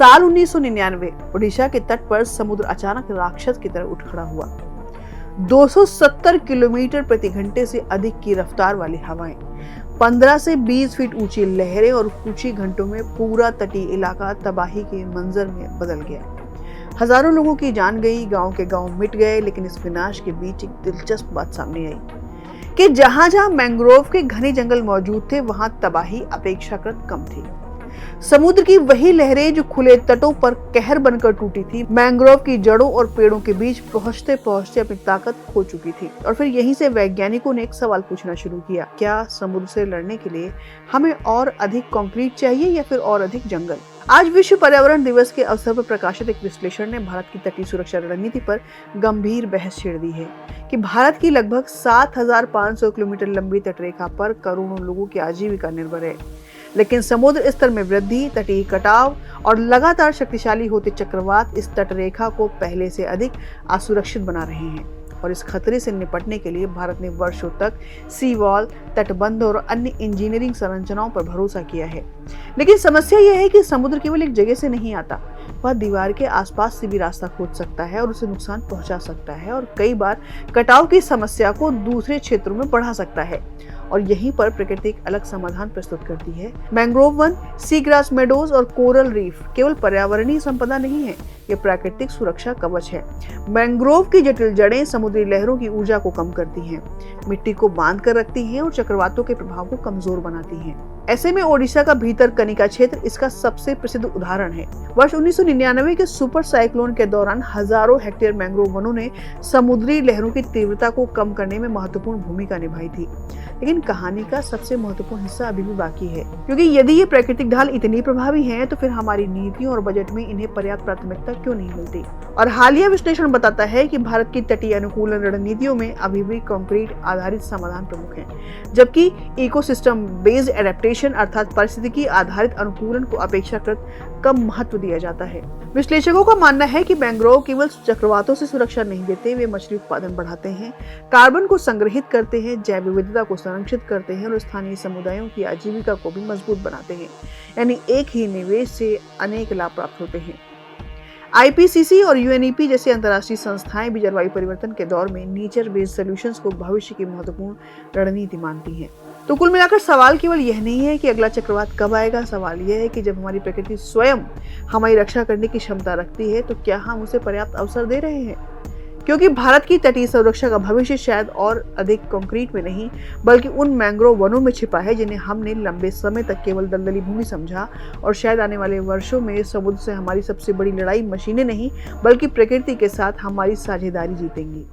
साल 1999 ओडिशा के तट पर समुद्र अचानक राक्षस की तरह उठ खड़ा हुआ। 270 किलोमीटर प्रति घंटे से अधिक की रफ्तार वाली हवाएं, 15 से 20 फीट ऊंची लहरें और कुछ ही घंटों में पूरा तटीय इलाका तबाही के मंजर में बदल गया। हजारों लोगों की जान गई, गांव के गांव मिट गए। लेकिन इस विनाश के बीच एक दिलचस्प बात सामने आई कि जहां जहां मैंग्रोव के घने जंगल मौजूद थे, वहां तबाही अपेक्षाकृत कम थी। समुद्र की वही लहरें जो खुले तटों पर कहर बनकर टूटी थी, मैंग्रोव की जड़ों और पेड़ों के बीच पहुंचते पहुंचते अपनी ताकत खो चुकी थी। और फिर यहीं से वैज्ञानिकों ने एक सवाल पूछना शुरू किया, क्या समुद्र से लड़ने के लिए हमें और अधिक कंक्रीट चाहिए या फिर और अधिक जंगल? आज विश्व पर्यावरण दिवस के अवसर पर प्रकाशित एक विश्लेषण ने भारत की तटीय सुरक्षा रणनीति पर गंभीर बहस छेड़ दी है कि भारत की लगभग 7,500 किलोमीटर लंबी तटरेखा पर करोड़ों लोगों की आजीविका निर्भर है। लेकिन समुद्र स्तर में वृद्धि, तटीय कटाव और लगातार शक्तिशाली होते चक्रवात इस तटरेखा को पहले से अधिक असुरक्षित बना रहे हैं। और इस खतरे से निपटने के लिए भारत ने वर्षों तक सी वॉल, तटबंध और अन्य इंजीनियरिंग संरचनाओं पर भरोसा किया है। लेकिन समस्या यह है कि समुद्र केवल एक जगह से नहीं आता, वह दीवार के आसपास से भी रास्ता खोद सकता है और उसे नुकसान पहुंचा सकता है और कई बार कटाव की समस्या को दूसरे क्षेत्रों में बढ़ा सकता है। और यहीं पर प्रकृति एक अलग समाधान प्रस्तुत करती है। Mangrove one, sea grass meadows और कोरल रीफ केवल पर्यावरणीय संपदा नहीं है, ये प्राकृतिक सुरक्षा कवच है। मैंग्रोव की जटिल जड़ें समुद्री लहरों की ऊर्जा को कम करती हैं, मिट्टी को बांध कर रखती हैं और चक्रवातों के प्रभाव को कमजोर बनाती हैं। ऐसे में ओडिशा का भीतरकनिका क्षेत्र इसका सबसे प्रसिद्ध उदाहरण है। वर्ष 1999 के सुपर साइक्लोन के दौरान हजारों हेक्टेयर मैंग्रोव वनों ने समुद्री लहरों की तीव्रता को कम करने में महत्वपूर्ण भूमिका निभाई थी। लेकिन कहानी का सबसे महत्वपूर्ण हिस्सा अभी भी बाकी है, क्योंकि यदि ये प्राकृतिक ढाल इतनी प्रभावी हैं, तो फिर हमारी नीतियों और बजट में इन्हें पर्याप्त प्राथमिकता क्यों नहीं मिलती? और हालिया विश्लेषण बताता है कि भारत की तटीय अनुकूलन रणनीतियों में अभी भी कंक्रीट आधारित समाधान प्रमुख हैं, जबकि इकोसिस्टम बेस्ड एडेप्टेशन अर्थात पारिस्थितिकी आधारित अनुकूलन को अपेक्षाकृत कम महत्व दिया जाता है। विश्लेषकों का मानना है कि मैंग्रोव केवल चक्रवातों से सुरक्षा नहीं देते, वे मछली उत्पादन बढ़ाते हैं, कार्बन को संग्रहित करते हैं, जैव विविधता को संरक्षित करते हैं और स्थानीय समुदायों की आजीविका को भी मजबूत बनाते हैं। यानी एक ही निवेश से अनेक लाभ प्राप्त होते हैं। IPCC और UNEP जैसी अंतर्राष्ट्रीय संस्थाएं भी जलवायु परिवर्तन के दौर में नेचर बेस्ड सॉल्यूशंस को भविष्य की महत्वपूर्ण रणनीति मानती हैं। तो कुल मिलाकर सवाल केवल यह नहीं है कि अगला चक्रवात कब आएगा, सवाल यह है कि जब हमारी प्रकृति स्वयं हमारी रक्षा करने की क्षमता रखती है, तो क्या हम उसे पर्याप्त अवसर दे रहे हैं? क्योंकि भारत की तटीय सुरक्षा का भविष्य शायद और अधिक कंक्रीट में नहीं, बल्कि उन मैंग्रोव वनों में छिपा है जिन्हें हमने लंबे समय तक केवल दलदली भूमि समझा। और शायद आने वाले वर्षों में समुद्र से हमारी सबसे बड़ी लड़ाई मशीनें नहीं, बल्कि प्रकृति के साथ हमारी साझेदारी जीतेंगी।